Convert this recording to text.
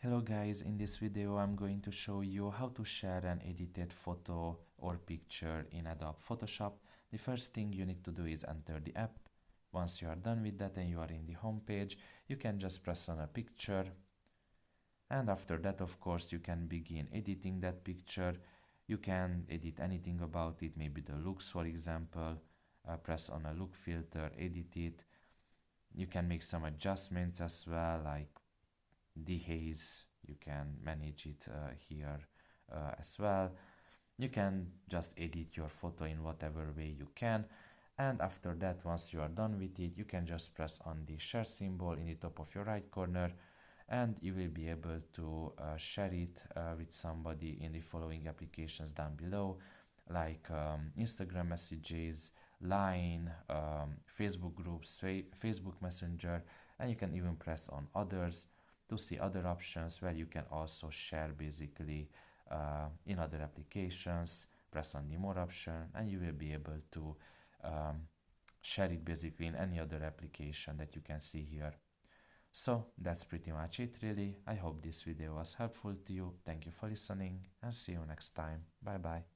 Hello guys, in this video I'm going to show you how to share an edited photo or picture in Adobe Photoshop. The first thing you need to do is enter the app. Once you are done with that and you are in the home page, you can just press on a picture. And after that, of course, you can begin editing that picture. You can edit anything about it, maybe the looks, for example. Press on a look filter, edit it. You can make some adjustments as well, like dehaze. You can manage it here as well. You can just edit your photo in whatever way you can, and after that, once you are done with it, you can just press on the share symbol in the top of your right corner, and you will be able to share it with somebody in the following applications down below, like Instagram messages, Line, Facebook groups, Facebook Messenger, and you can even press on others to see other options where you can also share basically in other applications. Press on the more option and you will be able to um, share it basically in any other application that you can see here. So that's pretty much it really. I hope this video was helpful to you. Thank you for listening and see you next time. Bye bye.